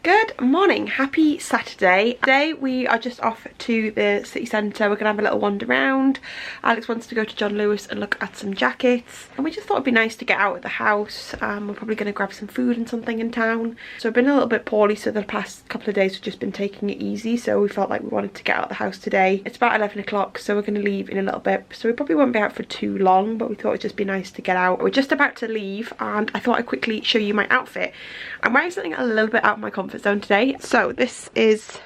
Good morning, happy Saturday. Today we are just off to the city centre. We're gonna have a little wander around. Alex wants to go to John Lewis and look at some jackets, and we just thought it'd be nice to get out of the house. We're probably gonna grab some food and something in town. So I've been a little bit poorly, so the past couple of days we've just been taking it easy, so we felt like we wanted to get out of the house today. It's about 11 o'clock, so we're gonna leave in a little bit, so we probably won't be out for too long, but we thought it'd just be nice to get out. We're just about to leave, and I thought I'd quickly show you my outfit. I'm wearing something a little bit out of my comfort zone today. So this is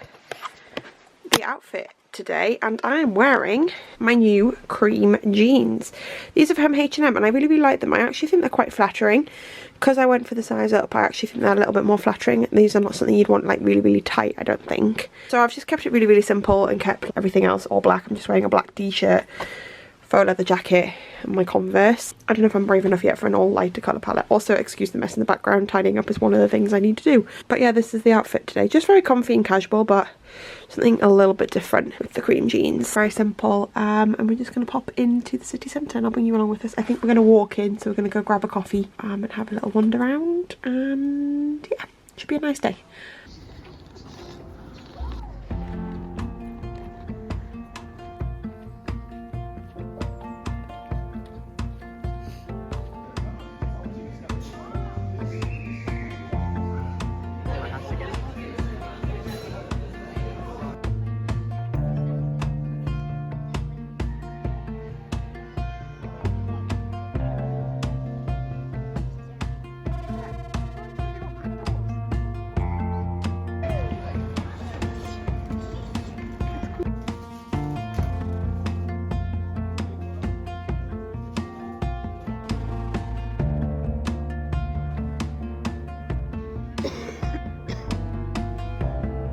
the outfit today, and I am wearing my new cream jeans. These are from H&M, and I really like them. I actually think they're quite flattering. Because I went for the size up, I actually think they're a little bit more flattering. These are not something you'd want like really tight, I don't think. So I've just kept it really simple and kept everything else all black. I'm just wearing a black t-shirt, faux leather jacket, and my Converse. I don't know if I'm brave enough yet for an all lighter colour palette. Also, excuse the mess in the background, tidying up is one of the things I need to do. But yeah, this is the outfit today. Just very comfy and casual, but something a little bit different with the cream jeans. Very simple, and we're just going to pop into the city centre, and I'll bring you along with us. I think we're going to walk in, so we're going to go grab a coffee and have a little wander around, and yeah, should be a nice day.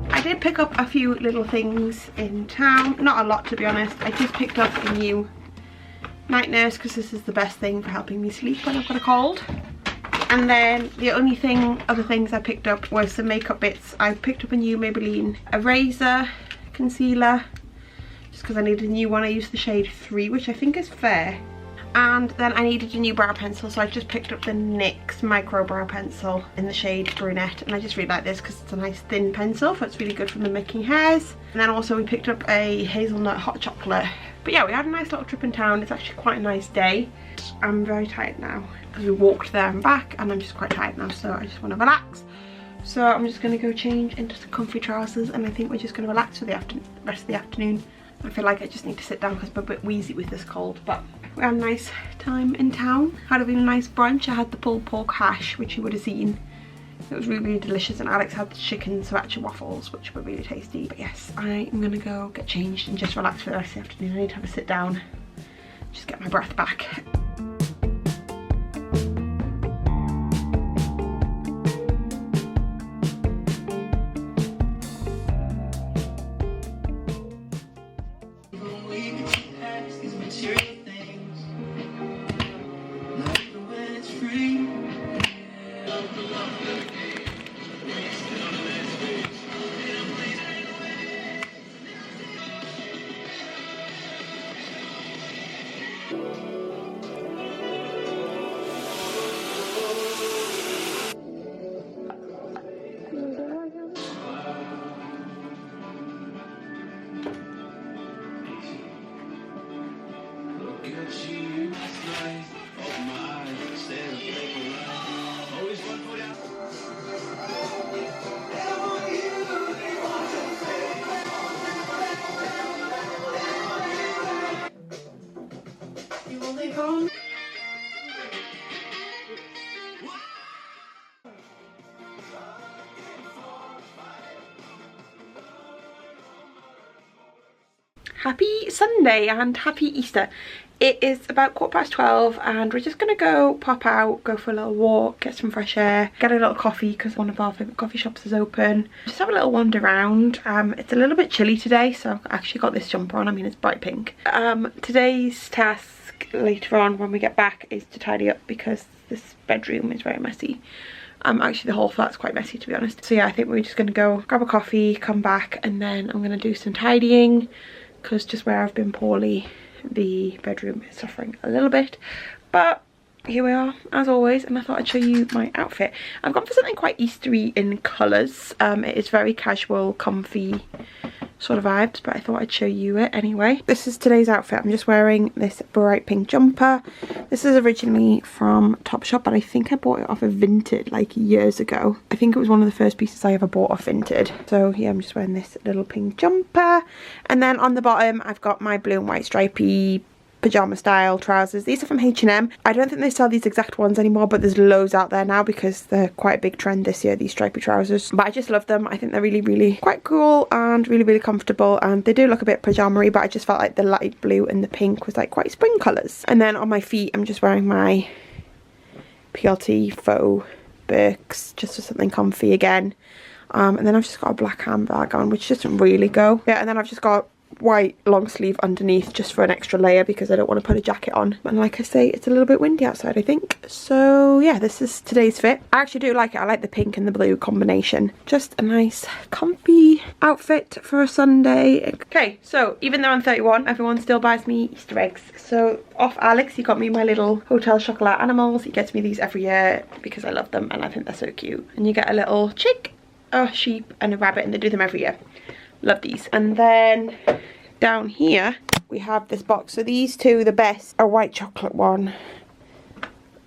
I did pick up a few little things in town, not a lot to be honest. I just picked up a new night nurse because this is the best thing for helping me sleep when I've got a cold. And then the only other things I picked up was some makeup bits. I picked up a new Maybelline eraser, concealer, just because I needed a new one. I used the shade 3, which I think is fair. And then I needed a new brow pencil, so I just picked up the NYX micro brow pencil in the shade brunette, and I just really like this because it's a nice thin pencil, so it's really good for mimicking hairs. And then also we picked up a hazelnut hot chocolate. But yeah, we had a nice little trip in town. It's actually quite a nice day. I'm very tired now because we walked there and back, and I'm just quite tired now, so I just want to relax. So I'm just going to go change into some comfy trousers, and I think we're just going to relax for the rest of the afternoon. I feel like I just need to sit down because I'm a bit wheezy with this cold, but we had a nice time in town. Had a really nice brunch. I had the pulled pork hash, which you would have seen. It was really delicious, and Alex had the chicken sriracha waffles, which were really tasty. But yes, I am gonna go get changed and just relax for the rest of the afternoon. I need to have a sit down, just get my breath back. Happy Sunday and happy Easter. It is about 12:15 and we're just gonna go pop out, go for a little walk, get some fresh air, get a little coffee because one of our favourite coffee shops is open. Just have a little wander around. It's a little bit chilly today, so I've actually got this jumper on. I mean, it's bright pink. Today's task later on when we get back is to tidy up because this bedroom is very messy. Actually the whole flat's quite messy, to be honest. So yeah, I think we're just gonna go grab a coffee, come back, and then I'm gonna do some tidying because just where I've been poorly, the bedroom is suffering a little bit, but here we are as always, and I thought I'd show you my outfit. I've gone for something quite Eastery in colours. It is very casual, comfy sort of vibes, but I thought I'd show you it anyway. This is today's outfit. I'm just wearing this bright pink jumper. This is originally from Topshop, but I think I bought it off of Vinted like years ago. I think it was one of the first pieces I ever bought off Vinted. So yeah, I'm just wearing this little pink jumper, and then on the bottom I've got my blue and white stripy pajama style trousers. These are from H&M. I don't think they sell these exact ones anymore, but there's loads out there now because they're quite a big trend this year, these stripy trousers. But I just love them. I think they're really quite cool and really comfortable, and they do look a bit pajama-y, but I just felt like the light blue and the pink was like quite spring colours. And then on my feet I'm just wearing my PLT faux Birks just for something comfy again. And then I've just got a black handbag on, which doesn't really go. Yeah, and then I've just got white long sleeve underneath just for an extra layer because I don't want to put a jacket on. And like I say, it's a little bit windy outside, I think. So yeah, this is today's fit. I actually do like it. I like the pink and the blue combination. Just a nice comfy outfit for a Sunday. Okay, so even though I'm 31, everyone still buys me Easter eggs. So off Alex, he got me my little Hotel Chocolat animals. He gets me these every year because I love them and I think they're so cute. And you get a little chick, a sheep and a rabbit, and they do them every year. Love these. And then down here we have this box. So these two, the best, a white chocolate one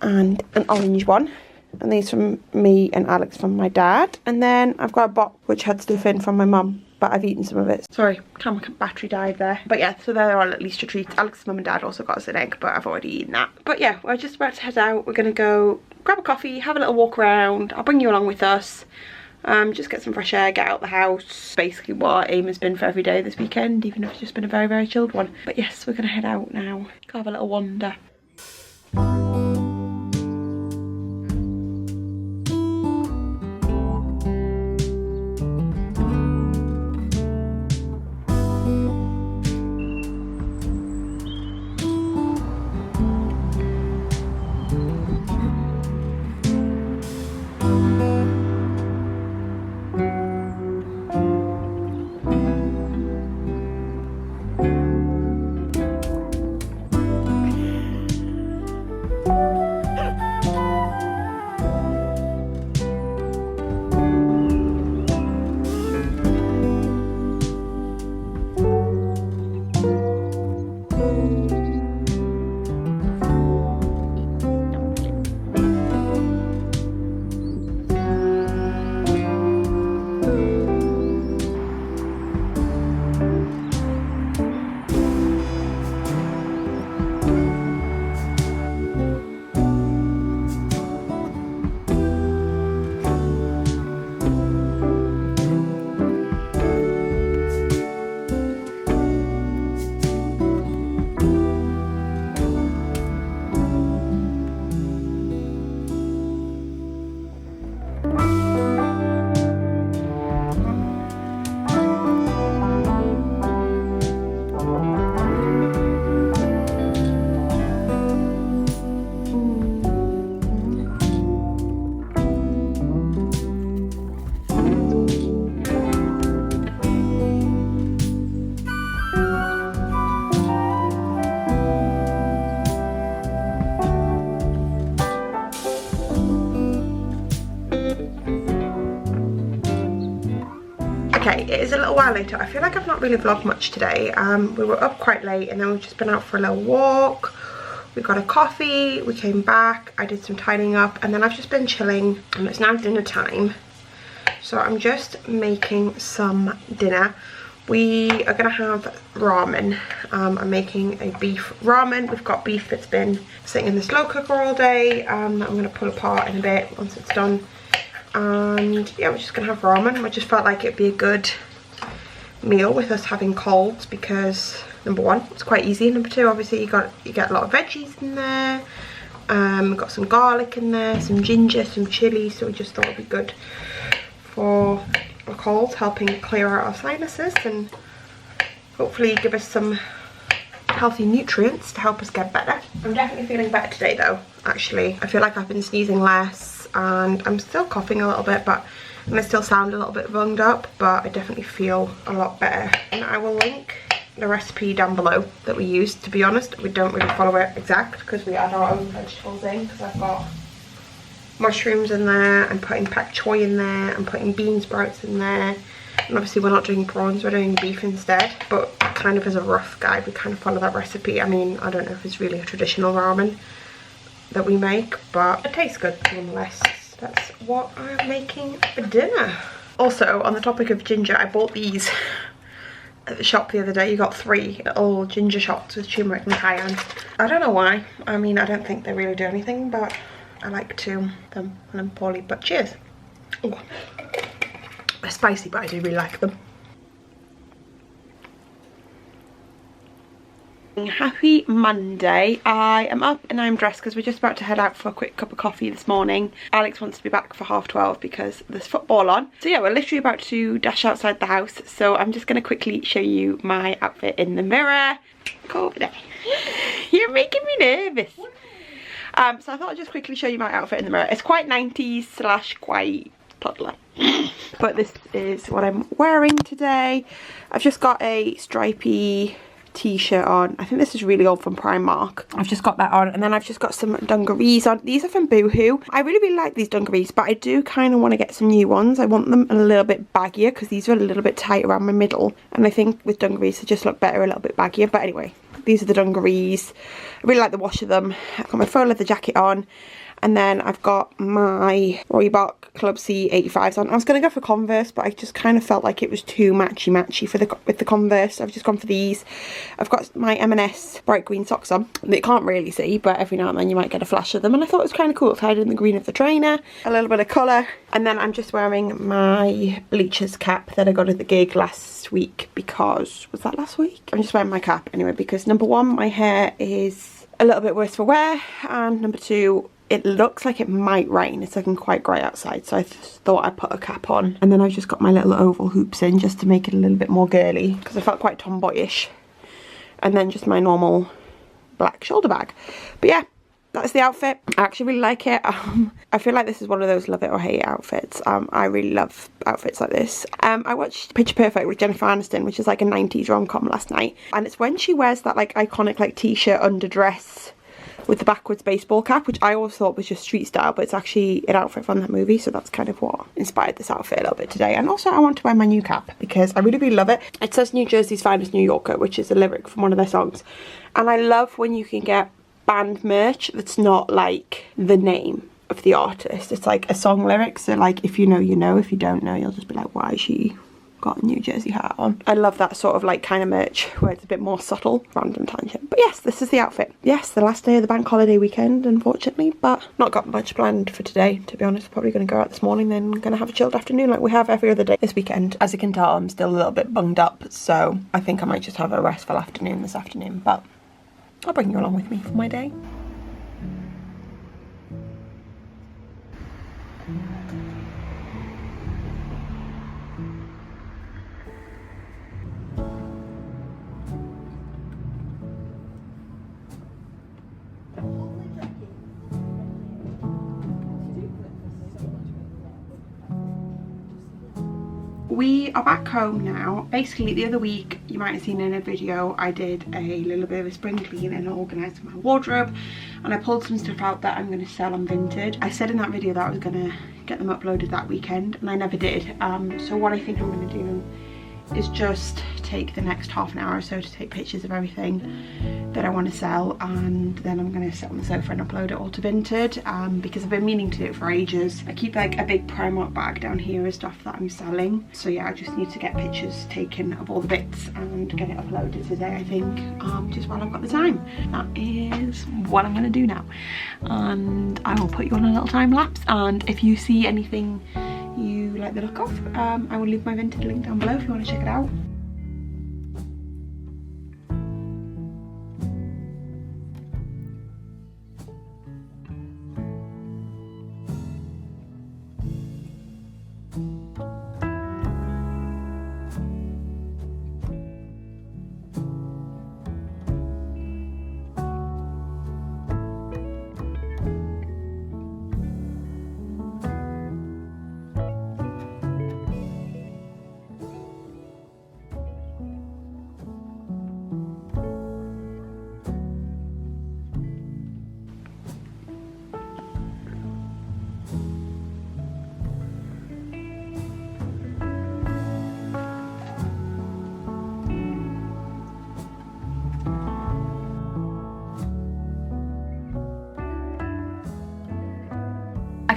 and an orange one, and these from me and Alex from my dad. And then I've got a box which had stuff in from my mum, but I've eaten some of it. Sorry, camera battery died there. But yeah, so they're all at least a treat. Alex's mum and dad also got us an egg, but I've already eaten that. But yeah, we're just about to head out. We're gonna go grab a coffee, have a little walk around. I'll bring you along with us. Just get some fresh air, get out the house. Basically what our aim has been for every day this weekend, even if it's just been a very chilled one. But yes, we're gonna head out now. Go have a little wander. Okay, it is a little while later. I feel like I've not really vlogged much today. We were up quite late and then we've just been out for a little walk. We got a coffee, we came back, I did some tidying up, and then I've just been chilling, and it's now dinner time. So I'm just making some dinner. We are gonna have ramen. I'm making a beef ramen. We've got beef that's been sitting in the slow cooker all day. I'm gonna pull apart in a bit once it's done. And yeah, we're just gonna have ramen. We just felt like it'd be a good meal with us having colds because number one, it's quite easy. Number two, obviously you get a lot of veggies in there. Got some garlic in there, some ginger, some chili. So we just thought it'd be good for a cold, helping clear out our sinuses and hopefully give us some healthy nutrients to help us get better. I'm definitely feeling better today though, actually. I feel like I've been sneezing less and I'm still coughing a little bit, and I still sound a little bit bunged up, but I definitely feel a lot better. And I will link the recipe down below that we used. To be honest, we don't really follow it exact because we add our own vegetables in, because I've got mushrooms in there, I'm putting pak choy in there, I'm putting bean sprouts in there, and obviously we're not doing prawns, we're doing beef instead. But kind of as a rough guide, we kind of follow that recipe. I mean, I don't know if it's really a traditional ramen that we make, but it tastes good nonetheless. That's what I'm making for dinner. Also, on the topic of ginger, I bought these at the shop the other day. You got 3 little ginger shots with turmeric and cayenne. I don't know why. I mean, I don't think they really do anything, but I like them when I'm poorly. But cheers. Ooh. They're spicy, but I do really like them. Happy Monday. I am up and I'm dressed because we're just about to head out for a quick cup of coffee this morning. Alex wants to be back for 12:30 because there's football on. So yeah, we're literally about to dash outside the house. So I'm just going to quickly show you my outfit in the mirror. Go over there. You're making me nervous. So I thought I'd just quickly show you my outfit in the mirror. It's quite 90s / quite toddler. But this is what I'm wearing today. I've just got a stripy t-shirt on. I think this is really old from Primark. I've just got that on, and then I've just got some dungarees on. These are from Boohoo. I really like these dungarees, but I do kind of want to get some new ones. I want them a little bit baggier because these are a little bit tight around my middle, and I think with dungarees they just look better a little bit baggier. But anyway, these are the dungarees. I really like the wash of them. I've got my faux leather jacket on, and then I've got my Reebok Club C 85s on. I was going to go for Converse, but I just kind of felt like it was too matchy with the Converse. So I've just gone for these. I've got my M&S bright green socks on that you can't really see, but every now and then you might get a flash of them, and I thought it was kind of cool. Tied in the green of the trainer, a little bit of colour, and then I'm just wearing my bleachers cap that I got at the gig last week because, was that last week? I'm just wearing my cap anyway because number 1, my hair is a little bit worse for wear, and number 2, it looks like it might rain. It's looking quite grey outside, so I thought I'd put a cap on. And then I've just got my little oval hoops in just to make it a little bit more girly because I felt quite tomboyish. And then just my normal black shoulder bag. But yeah, that's the outfit. I actually really like it. I feel like this is one of those love it or hate it outfits. I really love outfits like this. I watched Picture Perfect with Jennifer Aniston, which is like a 90s rom-com last night. And it's when she wears that like iconic like t-shirt underdress with the backwards baseball cap, which I always thought was just street style, but it's actually an outfit from that movie, so that's kind of what inspired this outfit a little bit today. And also I want to wear my new cap because I really, really love it. It says New Jersey's finest New Yorker, which is a lyric from one of their songs. And I love when you can get band merch that's not like the name of the artist. It's like a song lyric, so like if you know, you know. If you don't know, you'll just be like, why is she got a New Jersey hat on? I love that sort of like kind of merch where it's a bit more subtle. Random tangent, but yes, this is the outfit. Yes, the last day of the bank holiday weekend, unfortunately, but not got much planned for today, to be honest. Probably going to go out this morning, then going to have a chilled afternoon like we have every other day this weekend. As you can tell, I'm still a little bit bunged up, so I think I might just have a restful afternoon this afternoon, but I'll bring you along with me for my day. We are back home now. Basically the other week, you might have seen in a video, I did a little bit of a spring clean and organised my wardrobe, and I pulled some stuff out that I'm going to sell on Vinted. I said in that video that I was going to get them uploaded that weekend, and I never did. So what I think I'm going to do is just take the next half an hour or so to take pictures of everything that I want to sell, and then I'm going to sit on the sofa and upload it all to Vinted, because I've been meaning to do it for ages. I keep like a big Primark bag down here of stuff that I'm selling, so yeah, I just need to get pictures taken of all the bits and get it uploaded today, I think, just while I've got the time. That is what I'm going to do now, and I will put you on a little time lapse, and if you see anything you like the look of, I will leave my Vinted link down below if you want to check it out.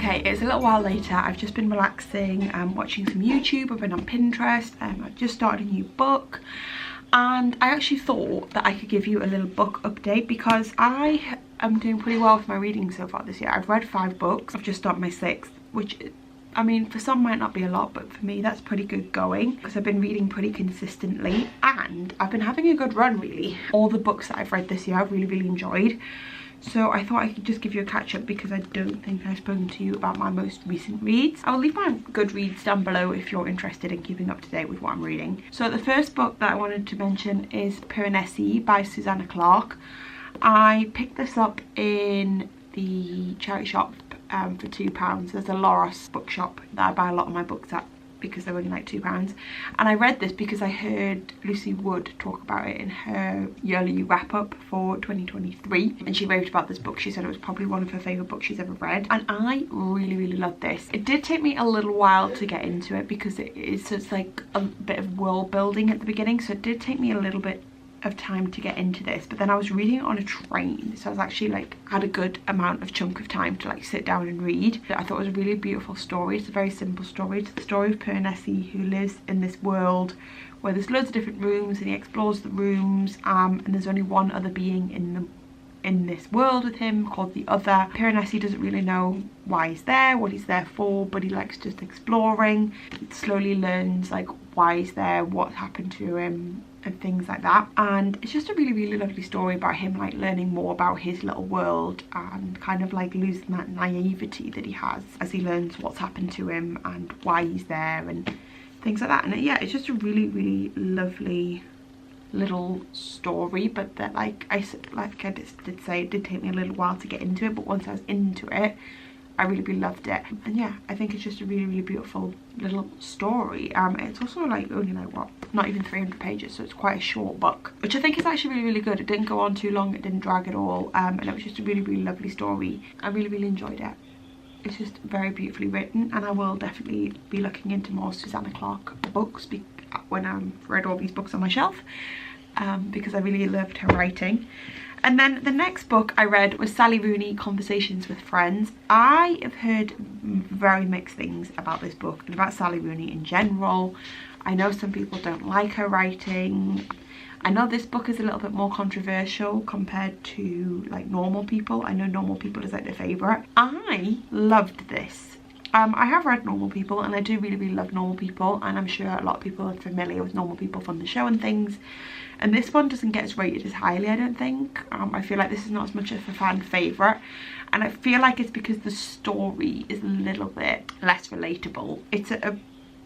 Okay, it's a little while later. I've just been relaxing, watching some YouTube. I've been on Pinterest. I've just started a new book. And I actually thought that I could give you a little book update because I am doing pretty well with my reading so far this year. I've read 5 books. I've just started my 6th, which, I mean, for some might not be a lot, but for me that's pretty good going because I've been reading pretty consistently and I've been having a good run, really. All the books that I've read this year I've really enjoyed. So I thought I could just give you a catch up because I don't think I've spoken to you about my most recent reads. I'll leave my Goodreads down below if you're interested in keeping up to date with what I'm reading. So the first book that I wanted to mention is Piranesi by Susanna Clarke. I picked this up in the charity shop for £2. There's a Loros bookshop that I buy a lot of my books at because they're only like £2. And I read this because I heard Lucy Wood talk about it in her yearly wrap-up for 2023, and she raved about this book. She said it was probably one of her favourite books she's ever read, and I really loved this. It did take me a little while to get into it because it's like a bit of world building at the beginning, so it did take me a little bit of time to get into this, but then I was reading it on a train, so I was actually like had a good amount of chunk of time to like sit down and read. I thought it was a really beautiful story. It's a very simple story. It's the story of Piranesi, who lives in this world where there's loads of different rooms and he explores the rooms, and there's only one other being in this world with him called the Other. Piranesi doesn't really know why he's there, what he's there for, but he likes just exploring. He slowly learns like why he's there, what happened to him, and things like that. And it's just a really lovely story about him like learning more about his little world and kind of like losing that naivety that he has as he learns what's happened to him and why he's there and things like that. And yeah, it's just a really lovely little story, but that like I did say, it did take me a little while to get into it, but once I was into it I really loved it. And yeah, I think it's just a really beautiful little story. It's also like only like what, not even 300 pages, so it's quite a short book, which I think is actually really good. It didn't go on too long, it didn't drag at all, and it was just a really lovely story. I really enjoyed it. It's just very beautifully written, and I will definitely be looking into more Susanna Clarke books when I've read all these books on my shelf, because I really loved her writing. And then the next book I read was Sally Rooney, Conversations with Friends. I have heard very mixed things about this book and about Sally Rooney in general. I know some people don't like her writing. I know this book is a little bit more controversial compared to like Normal People. I know Normal People is like their favourite. I loved this. I have read Normal People and I do really love Normal People, and I'm sure a lot of people are familiar with Normal People from the show and things. And this one doesn't get as rated as highly, I don't think. I feel like this is not as much of a fan favourite, and I feel like it's because the story is a little bit less relatable. It's a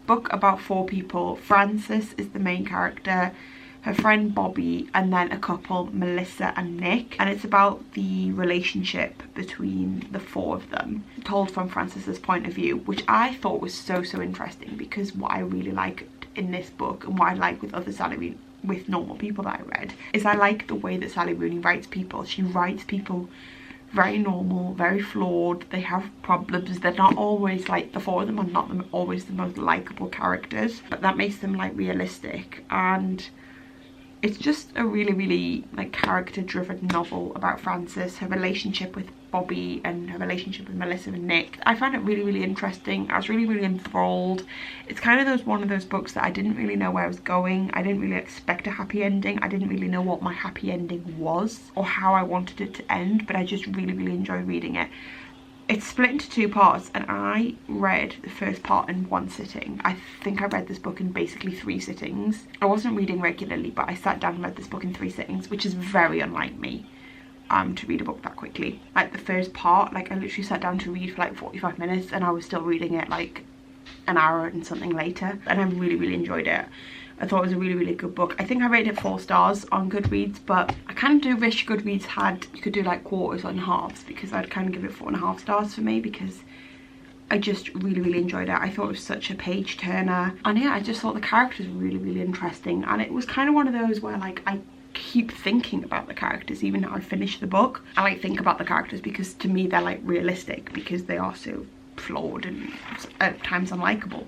book about 4 people. Frances is the main character, her friend Bobby, and then a couple, Melissa and Nick, and it's about the relationship between the 4 of them, told from Frances's point of view, which I thought was so interesting, because what I really liked in this book and what I like with other with Normal People that I read is I like the way that Sally Rooney writes people. She writes people very normal, very flawed. They have problems. They're not always like, the 4 of them are not always the most likable characters, but that makes them like realistic. And it's just a really like character driven novel about Frances, her relationship with Bobby and her relationship with Melissa and Nick. I found it really interesting. I was really enthralled. It's kind of one of those books that I didn't really know where I was going. I didn't really expect a happy ending. I didn't really know what my happy ending was or how I wanted it to end, but I just really enjoyed reading it. It's split into 2 parts, and I read the first part in 1 sitting. I think I read this book in basically 3 sittings. I wasn't reading regularly, but I sat down and read this book in 3 sittings, which is very unlike me to read a book that quickly. Like the first part, like I literally sat down to read for like 45 minutes and I was still reading it like an hour and something later, and I really enjoyed it. I thought it was a really good book. I think I rated it 4 stars on Goodreads, but I kind of do wish Goodreads you could do like quarters and halves, because I'd kind of give it 4.5 stars for me, because I just really enjoyed it. I thought it was such a page turner, and yeah, I just thought the characters were really interesting, and it was kind of one of those where like I keep thinking about the characters even though I finished the book. I like think about the characters because to me they're like realistic, because they are so flawed and at times unlikable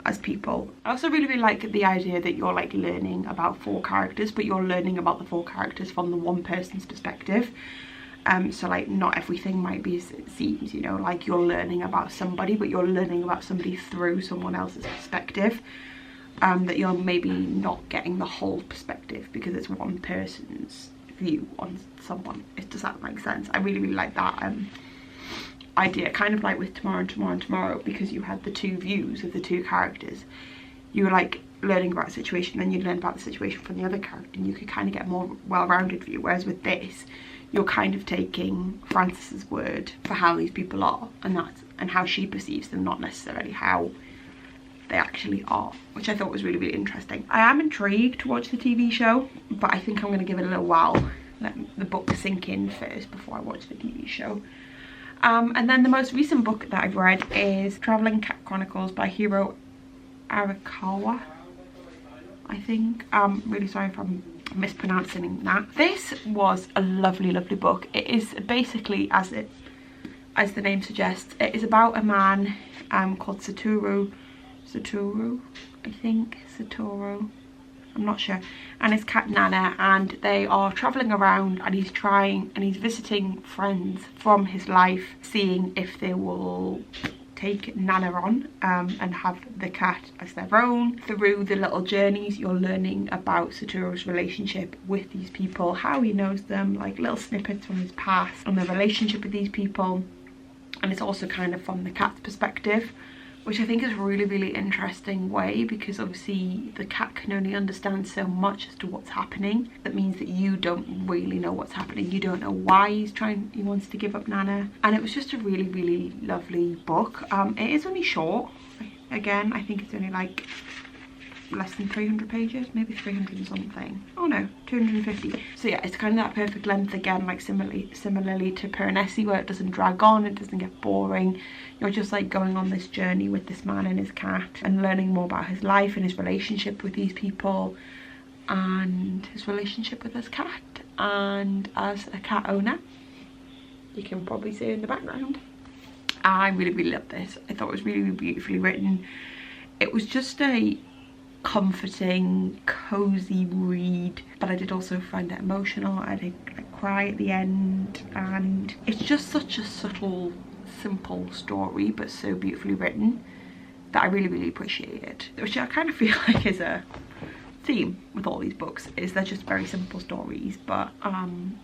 as people. I also really like the idea that you're like learning about 4 characters, but you're learning about the 4 characters from the one person's perspective. So like not everything might be as it seems, you know, like you're learning about somebody, but you're learning about somebody through someone else's perspective. That you're maybe not getting the whole perspective because it's one person's view on someone. Does that make sense? I really like that idea, kind of like with Tomorrow and Tomorrow and Tomorrow, because you had the two views of the two characters. You were like learning about a situation, then you learn about the situation from the other character, and you could kind of get a more well-rounded view. Whereas with this, you're kind of taking Frances's word for how these people are, and how she perceives them, not necessarily how they actually are, which I thought was really interesting. I am intrigued to watch the TV show, but I think I'm going to give it a little while, let the book sink in first before I watch the TV show. And then the most recent book that I've read is Traveling Cat Chronicles by Hiro Arakawa, I think. Really sorry if I'm mispronouncing that. This was a lovely book. It is basically, as the name suggests, it is about a man called Satoru, I think, Satoru, I'm not sure, and his cat Nana, and they are travelling around, and he's visiting friends from his life, seeing if they will take Nana on and have the cat as their own. Through the little journeys, you're learning about Satoru's relationship with these people, how he knows them, like little snippets from his past and the relationship with these people. And it's also kind of from the cat's perspective, which I think is a really interesting way, because obviously the cat can only understand so much as to what's happening. That means that you don't really know what's happening. You don't know why he wants to give up Nana. And it was just a really lovely book. It is only short. Again, I think it's only like less than 300 pages, maybe 300 and something. Oh no, 250. So yeah, it's kind of that perfect length again, like similarly to Piranesi, where it doesn't drag on, it doesn't get boring. You're just like going on this journey with this man and his cat, and learning more about his life and his relationship with these people, and his relationship with his cat. And as a cat owner, you can probably see in the background, I really loved this. I thought it was really beautifully written. It was just a comforting, cozy read, but I did also find it emotional. I did cry at the end, and it's just such a subtle, simple story, but so beautifully written, that I really appreciate it. Which I kind of feel like is a theme with all these books, is they're just very simple stories, but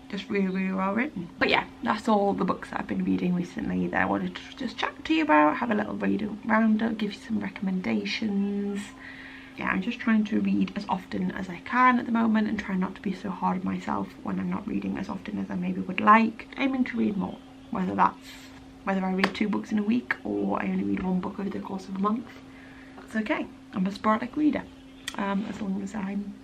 just really well written. But yeah, that's all the books that I've been reading recently that I wanted to just chat to you about, have a little read roundup, give you some recommendations. Yeah, I'm just trying to read as often as I can at the moment, and try not to be so hard on myself when I'm not reading as often as I maybe would like. Aiming to read more, whether I read 2 books in a week or I only read 1 book over the course of a month. That's okay. I'm a sporadic reader. As long as I'm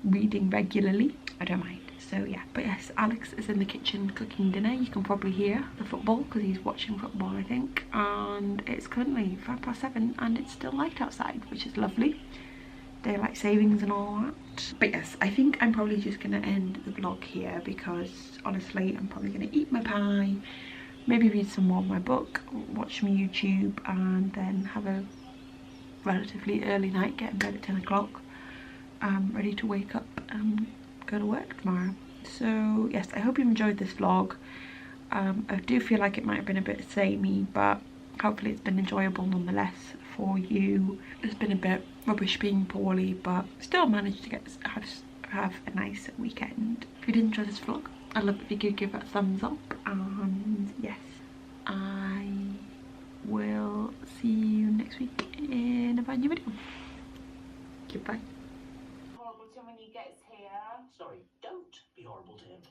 reading regularly, I don't mind. So yeah, but yes, Alex is in the kitchen cooking dinner. You can probably hear the football because he's watching football, I think. And it's currently 7:05 and it's still light outside, which is lovely. Daylight savings and all that. But yes, I think I'm probably just gonna end the vlog here, because honestly I'm probably gonna eat my pie, maybe read some more of my book, watch some YouTube, and then have a relatively early night, get in bed at 10 o'clock, ready to wake up and go to work tomorrow. So yes, I hope you enjoyed this vlog. I do feel like it might have been a bit samey, but hopefully it's been enjoyable nonetheless for you. It's been a bit rubbish being poorly, but still managed to have a nice weekend. If you did enjoy this vlog, I'd love if you could give it a thumbs up, and yes, I will see you next week in a brand new video. Goodbye. Horrible to him when he gets here. Sorry, don't be horrible to him.